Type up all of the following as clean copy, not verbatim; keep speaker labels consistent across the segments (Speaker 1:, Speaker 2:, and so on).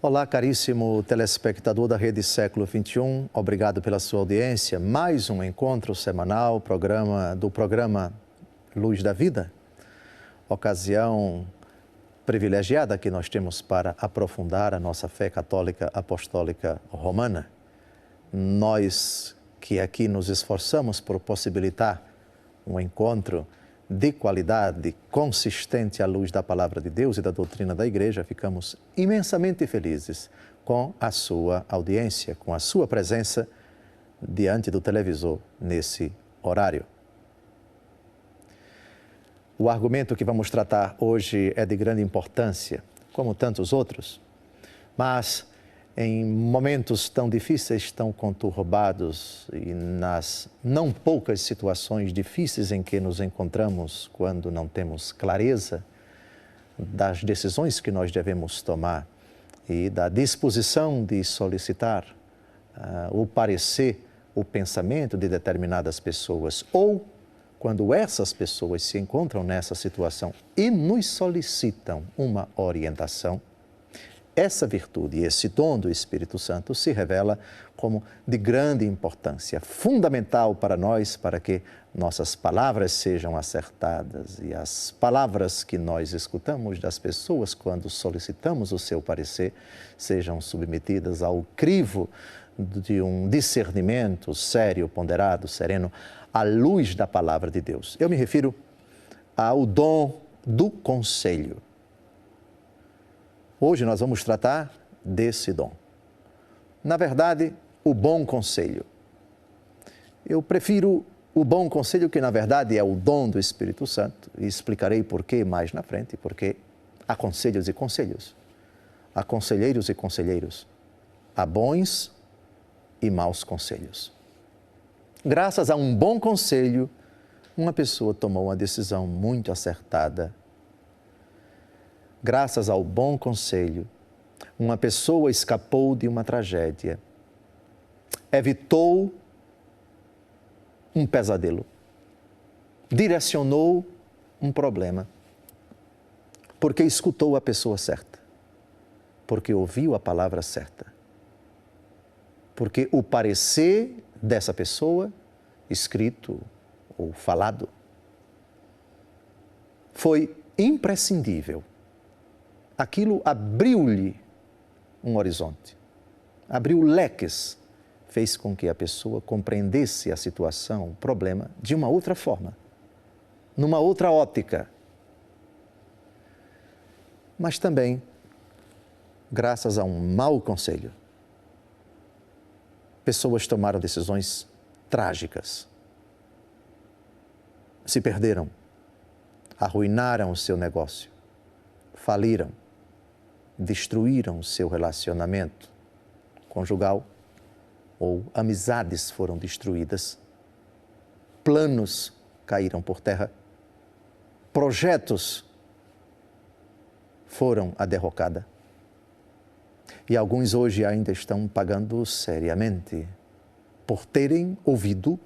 Speaker 1: Olá, caríssimo telespectador da Rede Século XXI, obrigado pela sua audiência. Mais um encontro semanal do programa Luz da Vida, ocasião privilegiada que nós temos para aprofundar a nossa fé católica apostólica romana. Nós que aqui nos esforçamos por possibilitar um encontro de qualidade, consistente à luz da Palavra de Deus e da doutrina da Igreja, ficamos imensamente felizes com a sua audiência, com a sua presença diante do televisor nesse horário. O argumento que vamos tratar hoje é de grande importância, como tantos outros, mas em momentos tão difíceis, tão conturbados e nas não poucas situações difíceis em que nos encontramos quando não temos clareza das decisões que nós devemos tomar e da disposição de solicitar o parecer, o pensamento de determinadas pessoas, ou quando essas pessoas se encontram nessa situação e nos solicitam uma orientação, essa virtude e esse dom do Espírito Santo se revela como de grande importância, fundamental para nós, para que nossas palavras sejam acertadas e as palavras que nós escutamos das pessoas quando solicitamos o seu parecer sejam submetidas ao crivo de um discernimento sério, ponderado, sereno, à luz da Palavra de Deus. Eu me refiro ao dom do conselho. Hoje nós vamos tratar desse dom. Na verdade, o bom conselho. Eu prefiro o bom conselho, que na verdade é o dom do Espírito Santo, e explicarei por que mais na frente, porque há conselhos e conselhos, há conselheiros e conselheiros, há bons e maus conselhos. Graças a um bom conselho, uma pessoa tomou uma decisão muito acertada. Graças ao bom conselho, uma pessoa escapou de uma tragédia, evitou um pesadelo, direcionou um problema, porque escutou a pessoa certa, porque ouviu a palavra certa, porque o parecer dessa pessoa, escrito ou falado, foi imprescindível. Aquilo abriu-lhe um horizonte, abriu leques, fez com que a pessoa compreendesse a situação, o problema, de uma outra forma, numa outra ótica. Mas também, graças a um mau conselho, pessoas tomaram decisões trágicas, se perderam, arruinaram o seu negócio, faliram, destruíram seu relacionamento conjugal ou amizades foram destruídas, planos caíram por terra, projetos foram à derrocada e alguns hoje ainda estão pagando seriamente por terem ouvido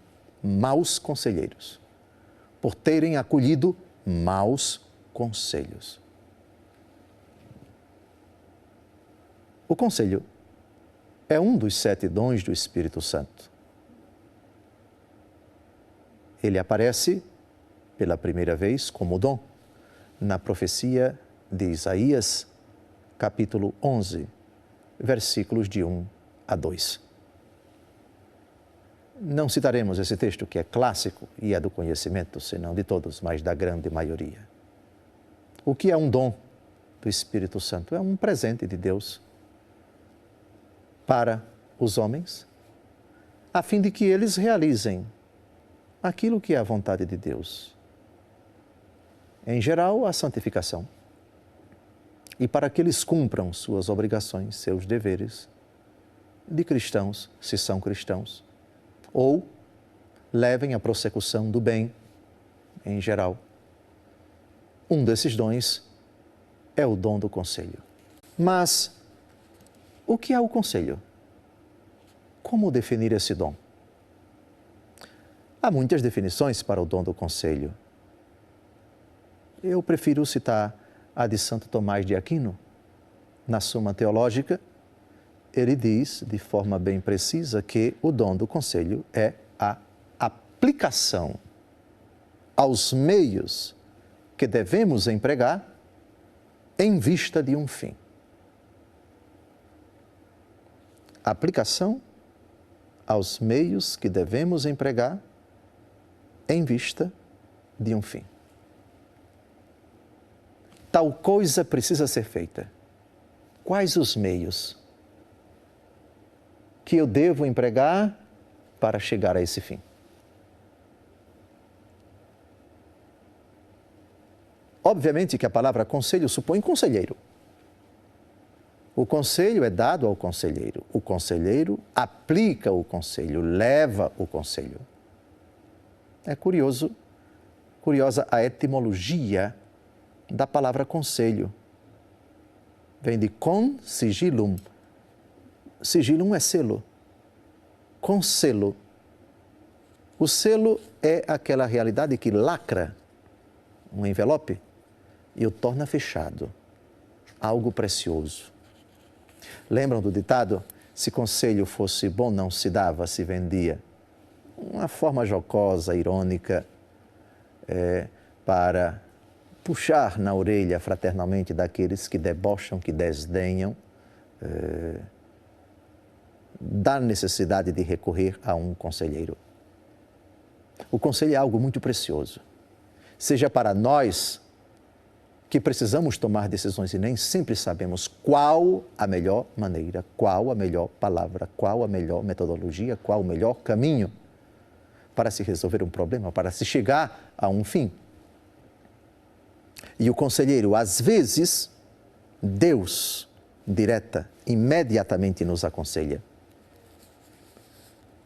Speaker 1: maus conselheiros, por terem acolhido maus conselhos. O conselho é um dos 7 dons do Espírito Santo. Ele aparece pela primeira vez como dom na profecia de Isaías, capítulo 11, versículos de 1 a 2. Não citaremos esse texto, que é clássico e é do conhecimento, senão de todos, mas da grande maioria. O que é um dom do Espírito Santo? É um presente de Deus para os homens, a fim de que eles realizem aquilo que é a vontade de Deus. Em geral, a santificação. E para que eles cumpram suas obrigações, seus deveres de cristãos, se são cristãos, ou levem à prossecução do bem, em geral. Um desses dons é o dom do conselho. Mas o que é o conselho? Como definir esse dom? Há muitas definições para o dom do conselho. Eu prefiro citar a de Santo Tomás de Aquino, na Suma Teológica, ele diz de forma bem precisa que o dom do conselho é a aplicação aos meios que devemos empregar em vista de um fim. Aplicação aos meios que devemos empregar em vista de um fim. Tal coisa precisa ser feita. Quais os meios que eu devo empregar para chegar a esse fim? Obviamente que a palavra conselho supõe conselheiro. O conselho é dado ao conselheiro. O conselheiro aplica o conselho, leva o conselho. É curiosa a etimologia da palavra conselho. Vem de con sigillum. Sigillum é selo. Com selo. O selo é aquela realidade que lacra um envelope e o torna fechado. Algo precioso. Lembram do ditado? Se conselho fosse bom, não se dava, se vendia. Uma forma jocosa, irônica, para puxar na orelha fraternalmente daqueles que debocham, que desdenham, da necessidade de recorrer a um conselheiro. O conselho é algo muito precioso. Seja para nós que precisamos tomar decisões e nem sempre sabemos qual a melhor maneira, qual a melhor palavra, qual a melhor metodologia, qual o melhor caminho para se resolver um problema, para se chegar a um fim. E o conselheiro, às vezes, Deus, imediatamente nos aconselha.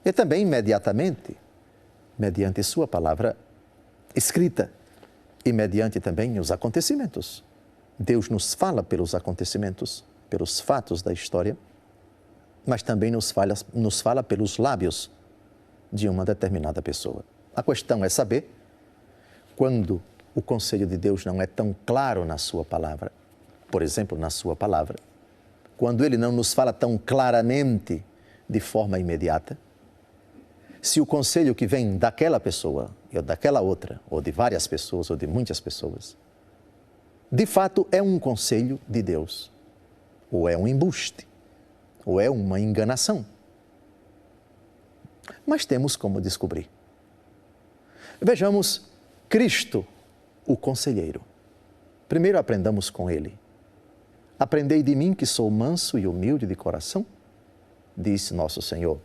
Speaker 1: E também imediatamente, mediante sua palavra escrita e mediante também os acontecimentos. Deus nos fala pelos acontecimentos, pelos fatos da história, mas também nos fala pelos lábios de uma determinada pessoa. A questão é saber quando o conselho de Deus não é tão claro na sua palavra, por exemplo, na sua palavra, quando ele não nos fala tão claramente de forma imediata, se o conselho que vem daquela pessoa, ou daquela outra, ou de várias pessoas, ou de muitas pessoas, de fato é um conselho de Deus, ou é um embuste, ou é uma enganação. Mas temos como descobrir. Vejamos Cristo, o conselheiro. Primeiro aprendamos com ele. Aprendei de mim que sou manso e humilde de coração, disse nosso Senhor.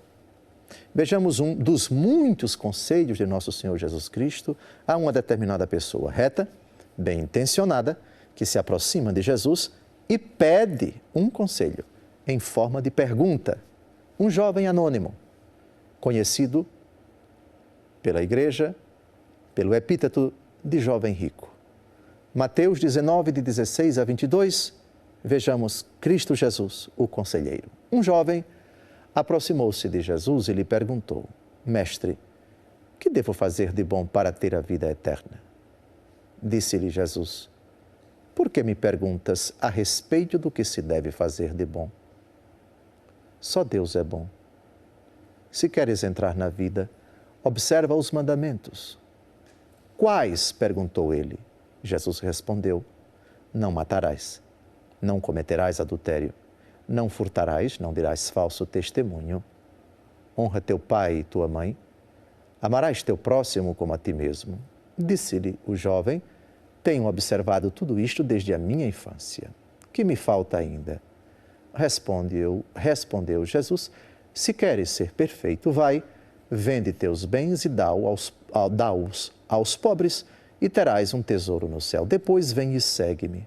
Speaker 1: Vejamos um dos muitos conselhos de nosso Senhor Jesus Cristo a uma determinada pessoa reta, bem intencionada, que se aproxima de Jesus e pede um conselho em forma de pergunta. Um jovem anônimo, conhecido pela igreja, pelo epíteto de jovem rico. Mateus 19, de 16 a 22, vejamos Cristo Jesus, o conselheiro. Um jovem aproximou-se de Jesus e lhe perguntou: Mestre, que devo fazer de bom para ter a vida eterna? Disse-lhe Jesus: Por que me perguntas a respeito do que se deve fazer de bom? Só Deus é bom. Se queres entrar na vida, observa os mandamentos. Quais? Perguntou ele. Jesus respondeu: Não matarás, não cometerás adultério, não furtarás, não dirás falso testemunho, honra teu pai e tua mãe, amarás teu próximo como a ti mesmo. Disse-lhe o jovem: Tenho observado tudo isto desde a minha infância. Que me falta ainda? Respondeu Jesus: Se queres ser perfeito, vai, vende teus bens e dá-os aos pobres e terás um tesouro no céu. Depois vem e segue-me.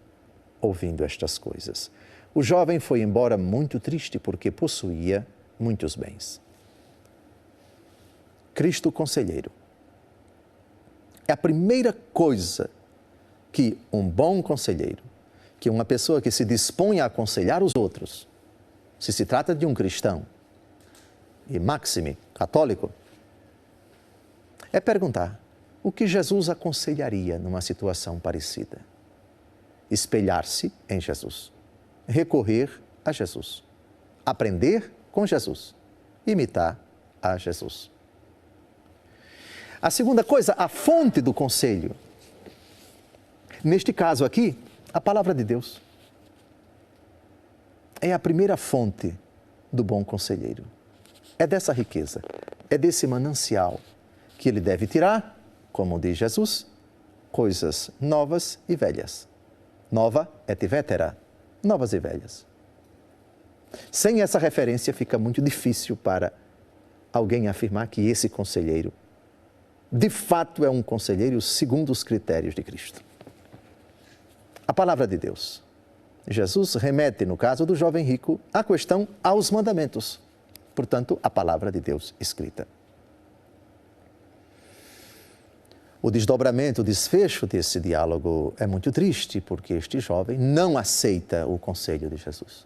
Speaker 1: Ouvindo estas coisas, o jovem foi embora muito triste porque possuía muitos bens. Cristo conselheiro. É a primeira coisa que um bom conselheiro, que uma pessoa que se dispõe a aconselhar os outros, se trata de um cristão, e máxime católico, é perguntar o que Jesus aconselharia numa situação parecida. Espelhar-se em Jesus, recorrer a Jesus, aprender com Jesus, imitar a Jesus. A segunda coisa, a fonte do conselho. Neste caso aqui, a palavra de Deus é a primeira fonte do bom conselheiro. É dessa riqueza, é desse manancial que ele deve tirar, como diz Jesus, coisas novas e velhas. Nova et vetera, novas e velhas. Sem essa referência fica muito difícil para alguém afirmar que esse conselheiro, de fato, é um conselheiro segundo os critérios de Cristo. A palavra de Deus. Jesus remete, no caso do jovem rico, a questão aos mandamentos. Portanto, a palavra de Deus escrita. O desdobramento, o desfecho desse diálogo é muito triste, porque este jovem não aceita o conselho de Jesus,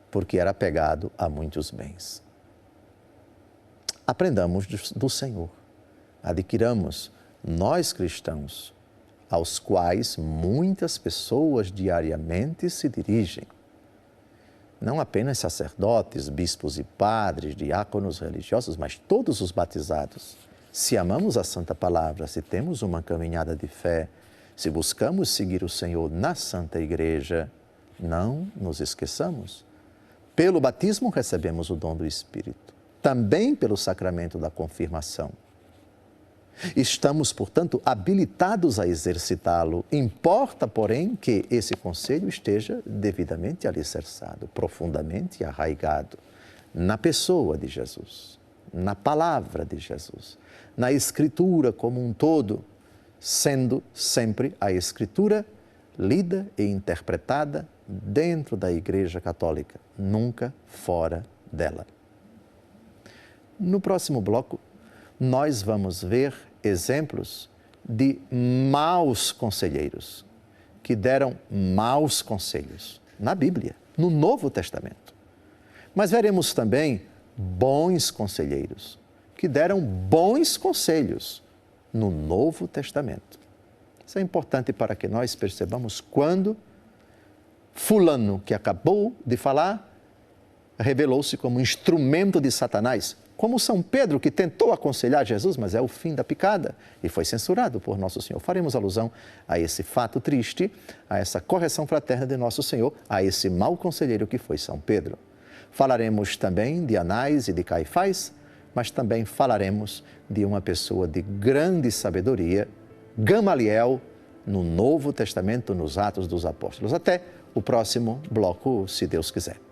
Speaker 1: porque era apegado a muitos bens. Aprendamos do Senhor, adquiramos, nós cristãos, aos quais muitas pessoas diariamente se dirigem. Não apenas sacerdotes, bispos e padres, diáconos religiosos, mas todos os batizados. Se amamos a Santa Palavra, se temos uma caminhada de fé, se buscamos seguir o Senhor na Santa Igreja, não nos esqueçamos. Pelo batismo recebemos o dom do Espírito, também pelo sacramento da confirmação. Estamos, portanto, habilitados a exercitá-lo. Importa, porém, que esse conselho esteja devidamente alicerçado, profundamente arraigado na pessoa de Jesus, na palavra de Jesus, na Escritura como um todo, sendo sempre a Escritura lida e interpretada dentro da Igreja Católica, nunca fora dela. No próximo bloco, nós vamos ver exemplos de maus conselheiros, que deram maus conselhos na Bíblia, no Novo Testamento. Mas veremos também bons conselheiros, que deram bons conselhos no Novo Testamento. Isso é importante para que nós percebamos quando fulano, que acabou de falar, revelou-se como instrumento de Satanás, como São Pedro, que tentou aconselhar Jesus, mas é o fim da picada e foi censurado por Nosso Senhor. Faremos alusão a esse fato triste, a essa correção fraterna de Nosso Senhor, a esse mau conselheiro que foi São Pedro. Falaremos também de Anás e de Caifás, mas também falaremos de uma pessoa de grande sabedoria, Gamaliel, no Novo Testamento, nos Atos dos Apóstolos. Até o próximo bloco, se Deus quiser.